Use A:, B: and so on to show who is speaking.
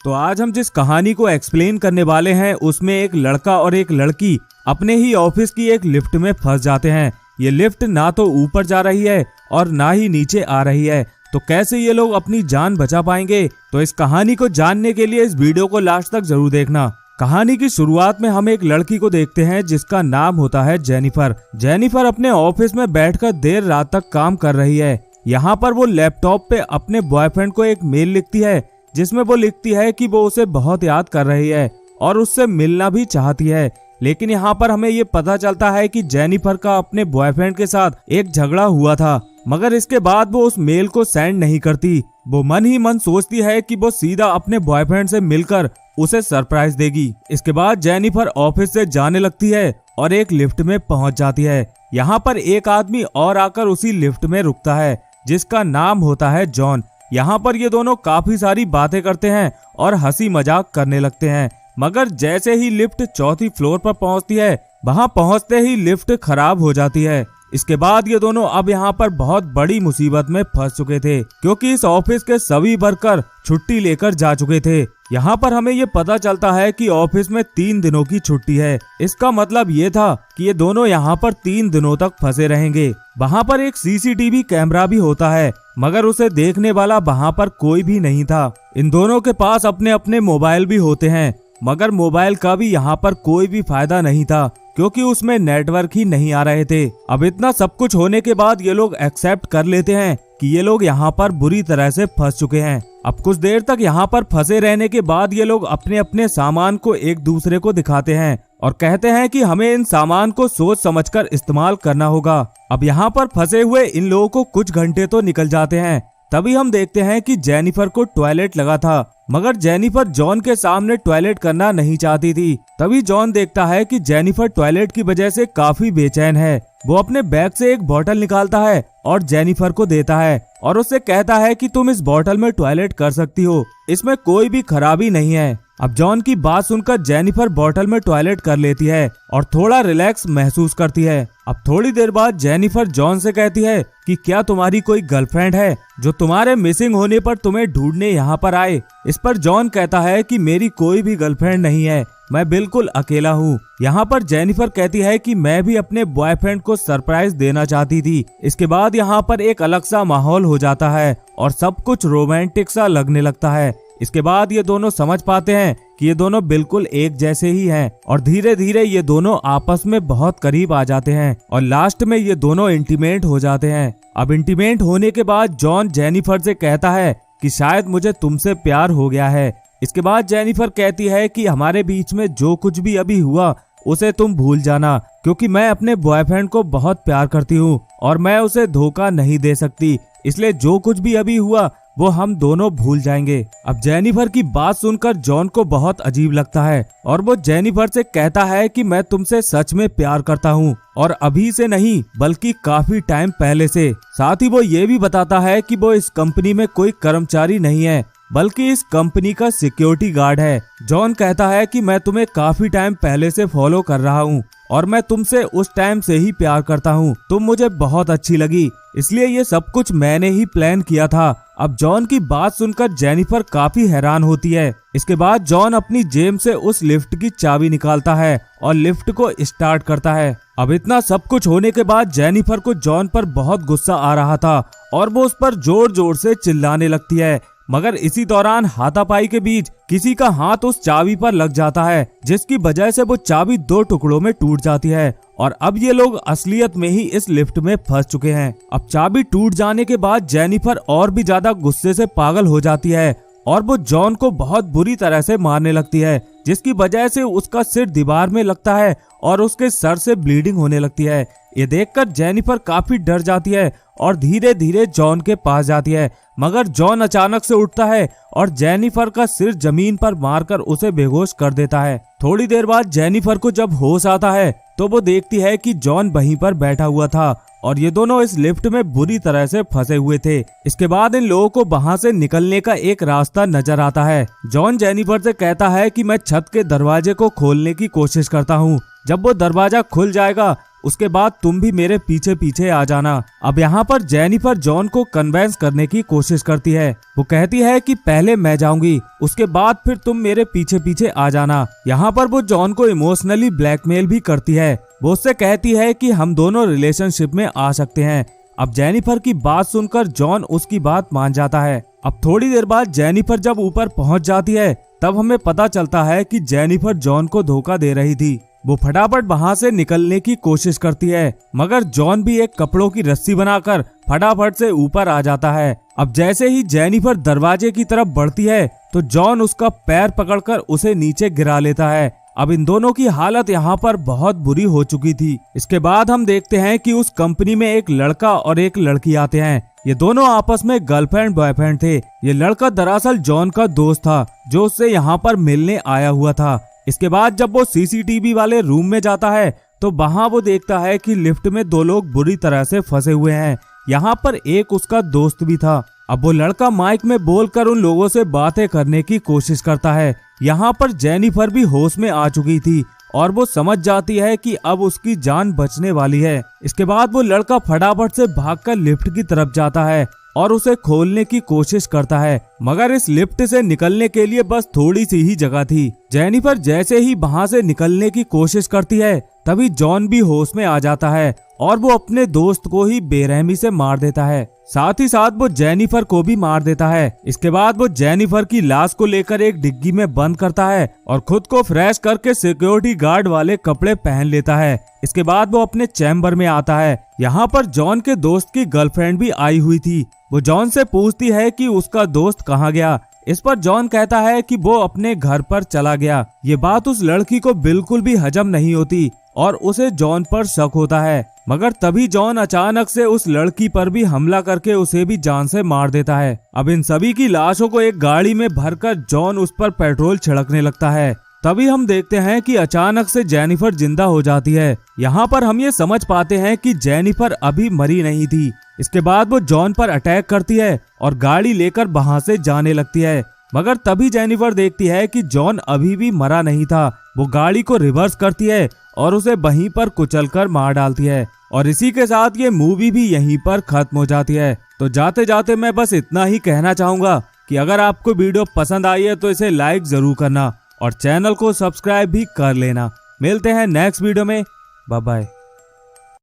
A: तो आज हम जिस कहानी को एक्सप्लेन करने वाले हैं उसमें एक लड़का और एक लड़की अपने ही ऑफिस की एक लिफ्ट में फंस जाते हैं। ये लिफ्ट ना तो ऊपर जा रही है और ना ही नीचे आ रही है, तो कैसे ये लोग अपनी जान बचा पाएंगे। तो इस कहानी को जानने के लिए इस वीडियो को लास्ट तक जरूर देखना। कहानी की शुरुआत में हम एक लड़की को देखते हैं जिसका नाम होता है जेनिफर। जेनिफर अपने ऑफिस में बैठकर देर रात तक काम कर रही है। यहाँ पर वो लैपटॉप पे अपने बॉयफ्रेंड को एक मेल लिखती है जिसमें वो लिखती है कि वो उसे बहुत याद कर रही है और उससे मिलना भी चाहती है। लेकिन यहाँ पर हमें ये पता चलता है कि जेनिफर का अपने बॉयफ्रेंड के साथ एक झगड़ा हुआ था, मगर इसके बाद वो उस मेल को सेंड नहीं करती। वो मन ही मन सोचती है कि वो सीधा अपने बॉयफ्रेंड से मिलकर उसे सरप्राइज देगी। इसके बाद जेनिफर ऑफिस से जाने लगती है और एक लिफ्ट में पहुंच जाती है। यहाँ पर एक आदमी और आकर उसी लिफ्ट में रुकता है जिसका नाम होता है जॉन। यहाँ पर ये दोनों काफी सारी बातें करते हैं और हंसी मजाक करने लगते हैं, मगर जैसे ही लिफ्ट चौथी फ्लोर पर पहुंचती है वहां पहुंचते ही लिफ्ट खराब हो जाती है। इसके बाद ये दोनों अब यहाँ पर बहुत बड़ी मुसीबत में फंस चुके थे क्योंकि इस ऑफिस के सभी वर्कर छुट्टी लेकर जा चुके थे। यहाँ पर हमें ये पता चलता है कि ऑफिस में 3 दिनों की छुट्टी है। इसका मतलब ये था कि ये दोनों यहाँ पर 3 दिनों तक फंसे रहेंगे। वहाँ पर एक सीसीटीवी कैमरा भी होता है, मगर उसे देखने वाला वहाँ पर कोई भी नहीं था। इन दोनों के पास अपने अपने मोबाइल भी होते हैं, मगर मोबाइल का भी यहाँ पर कोई भी फायदा नहीं था क्योंकि उसमें नेटवर्क ही नहीं आ रहे थे। अब इतना सब कुछ होने के बाद ये लोग एक्सेप्ट कर लेते हैं कि ये लोग यहाँ पर बुरी तरह से फंस चुके हैं। अब कुछ देर तक यहाँ पर फंसे रहने के बाद ये लोग अपने अपने सामान को एक दूसरे को दिखाते हैं और कहते हैं कि हमें इन सामान को सोच समझकर इस्तेमाल करना होगा। अब यहाँ पर फंसे हुए इन लोगों को कुछ घंटे तो निकल जाते हैं। तभी हम देखते हैं कि जेनिफर को टॉयलेट लगा था, मगर जेनिफर जॉन के सामने टॉयलेट करना नहीं चाहती थी। तभी जॉन देखता है कि जेनिफर टॉयलेट की वजह से काफी बेचैन है। वो अपने बैग से एक बोतल निकालता है और जेनिफर को देता है और उससे कहता है कि तुम इस बोतल में टॉयलेट कर सकती हो, इसमें कोई भी खराबी नहीं है। अब जॉन की बात सुनकर जेनिफर बोतल में टॉयलेट कर लेती है और थोड़ा रिलैक्स महसूस करती है। अब थोड़ी देर बाद जेनिफर जॉन से कहती है कि क्या तुम्हारी कोई गर्लफ्रेंड है जो तुम्हारे मिसिंग होने पर तुम्हें ढूंढने यहाँ पर आए। इस पर जॉन कहता है कि मेरी कोई भी गर्लफ्रेंड नहीं है, मैं बिल्कुल अकेला हूँ। यहाँ पर जेनिफर कहती है कि मैं भी अपने बॉयफ्रेंड को सरप्राइज देना चाहती थी। इसके बाद यहाँ पर एक अलग सा माहौल हो जाता है और सब कुछ रोमांटिक सा लगने लगता है। इसके बाद ये दोनों समझ पाते हैं कि ये दोनों बिल्कुल एक जैसे ही हैं और धीरे धीरे ये दोनों आपस में बहुत करीब आ जाते हैं और लास्ट में ये दोनों इंटीमेट हो जाते हैं। अब इंटीमेट होने के बाद जॉन जेनिफर से कहता है कि शायद मुझे तुमसे प्यार हो गया है। इसके बाद जेनिफर कहती है कि हमारे बीच में जो कुछ भी अभी हुआ उसे तुम भूल जाना, क्योंकि मैं अपने बॉयफ्रेंड को बहुत प्यार करती हूँ और मैं उसे धोखा नहीं दे सकती, इसलिए जो कुछ भी अभी हुआ वो हम दोनों भूल जाएंगे। अब जेनिफर की बात सुनकर जॉन को बहुत अजीब लगता है और वो जेनिफर से कहता है कि मैं तुमसे सच में प्यार करता हूँ और अभी से नहीं बल्कि काफी टाइम पहले से। साथ ही वो ये भी बताता है कि वो इस कंपनी में कोई कर्मचारी नहीं है बल्कि इस कंपनी का सिक्योरिटी गार्ड है। जॉन कहता है कि मैं तुम्हें काफी टाइम पहले से फॉलो कर रहा हूँ और मैं तुमसे उस टाइम से ही प्यार करता हूँ। तुम मुझे बहुत अच्छी लगी, इसलिए ये सब कुछ मैंने ही प्लान किया था। अब जॉन की बात सुनकर जेनिफर काफी हैरान होती है। इसके बाद जॉन अपनी जेब से उस लिफ्ट की चाबी निकालता है और लिफ्ट को स्टार्ट करता है। अब इतना सब कुछ होने के बाद जेनिफर को जॉन पर बहुत गुस्सा आ रहा था और वो उस पर जोर जोर से चिल्लाने लगती है, मगर इसी दौरान हाथापाई के बीच किसी का हाथ उस चाबी पर लग जाता है जिसकी वजह से वो चाबी 2 टुकड़ों में टूट जाती है और अब ये लोग असलियत में ही इस लिफ्ट में फंस चुके हैं। अब चाबी टूट जाने के बाद जेनिफर और भी ज्यादा गुस्से से पागल हो जाती है और वो जॉन को बहुत बुरी तरह से मारने लगती है, जिसकी वजह से उसका सिर दीवार में लगता है और उसके सर से ब्लीडिंग होने लगती है। ये देखकर जेनिफर काफी डर जाती है और धीरे धीरे जॉन के पास जाती है, मगर जॉन अचानक से उठता है और जेनिफर का सिर जमीन पर मारकर उसे बेहोश कर देता है। थोड़ी देर बाद जेनिफर को जब होश आता है तो वो देखती है कि जॉन वहीं पर बैठा हुआ था और ये दोनों इस लिफ्ट में बुरी तरह से फंसे हुए थे। इसके बाद इन लोगों को वहां से निकलने का एक रास्ता नजर आता है। जॉन जेनिफर से कहता है कि मैं छत के दरवाजे को खोलने की कोशिश करता हूँ, जब वो दरवाजा खुल जाएगा उसके बाद तुम भी मेरे पीछे पीछे आ जाना। अब यहाँ पर जेनिफर जॉन को कन्वेंस करने की कोशिश करती है। वो कहती है कि पहले मैं जाऊंगी, उसके बाद फिर तुम मेरे पीछे पीछे आ जाना। यहाँ पर वो जॉन को इमोशनली ब्लैकमेल भी करती है। वो उससे कहती है कि हम दोनों रिलेशनशिप में आ सकते हैं। अब जेनिफर की बात सुनकर जॉन उसकी बात मान जाता है। अब थोड़ी देर बाद जेनिफर जब ऊपर पहुंच जाती है तब हमें पता चलता है कि जेनिफर जॉन को धोखा दे रही थी। वो फटाफट वहां से निकलने की कोशिश करती है, मगर जॉन भी एक कपड़ों की रस्सी बनाकर फटाफट से ऊपर आ जाता है। अब जैसे ही जेनिफर दरवाजे की तरफ बढ़ती है तो जॉन उसका पैर पकड़कर उसे नीचे गिरा लेता है। अब इन दोनों की हालत यहाँ पर बहुत बुरी हो चुकी थी। इसके बाद हम देखते हैं कि उस कंपनी में एक लड़का और एक लड़की आते हैं। ये दोनों आपस में गर्लफ्रेंड बॉयफ्रेंड थे। ये लड़का दरअसल जॉन का दोस्त था जो उससे यहाँ पर मिलने आया हुआ था। इसके बाद जब वो सीसीटीवी वाले रूम में जाता है तो वहाँ वो देखता है कि लिफ्ट में दो लोग बुरी तरह से फंसे हुए हैं। यहाँ पर एक उसका दोस्त भी था। अब वो लड़का माइक में बोलकर उन लोगों से बातें करने की कोशिश करता है। यहाँ पर जेनिफर भी होश में आ चुकी थी और वो समझ जाती है कि अब उसकी जान बचने वाली है। इसके बाद वो लड़का फटाफट से भागकर लिफ्ट की तरफ जाता है और उसे खोलने की कोशिश करता है, मगर इस लिफ्ट से निकलने के लिए बस थोड़ी सी ही जगह थी। जेनिफर जैसे ही वहां से निकलने की कोशिश करती है तभी जॉन भी होश में आ जाता है और वो अपने दोस्त को ही बेरहमी से मार देता है। साथ ही साथ वो जेनिफर को भी मार देता है। इसके बाद वो जेनिफर की लाश को लेकर एक डिग्गी में बंद करता है और खुद को फ्रेश करके सिक्योरिटी गार्ड वाले कपड़े पहन लेता है। इसके बाद वो अपने चैम्बर में आता है। यहाँ पर जॉन के दोस्त की गर्लफ्रेंड भी आई हुई थी। वो जॉन से पूछती है कि उसका दोस्त कहाँ गया। इस पर जॉन कहता है कि वो अपने घर पर चला गया। ये बात उस लड़की को बिल्कुल भी हजम नहीं होती और उसे जॉन पर शक होता है, मगर तभी जॉन अचानक से उस लड़की पर भी हमला करके उसे भी जान से मार देता है। अब इन सभी की लाशों को एक गाड़ी में भरकर जॉन उस पर पेट्रोल छिड़कने लगता है। तभी हम देखते हैं कि अचानक से जेनिफर जिंदा हो जाती है। यहाँ पर हम ये समझ पाते हैं कि जेनिफर अभी मरी नहीं थी। इसके बाद वो जॉन पर अटैक करती है और गाड़ी लेकर वहां से जाने लगती है, मगर तभी जेनिफर देखती है कि जॉन अभी भी मरा नहीं था। वो गाड़ी को रिवर्स करती है और उसे वहीं पर कुचलकर मार डालती है और इसी के साथ ये मूवी भी यहीं पर खत्म हो जाती है। तो जाते जाते मैं बस इतना ही कहना चाहूंगा कि अगर आपको वीडियो पसंद आई है तो इसे लाइक जरूर करना और चैनल को सब्सक्राइब भी कर लेना। मिलते हैं नेक्स्ट वीडियो में। Bye bye.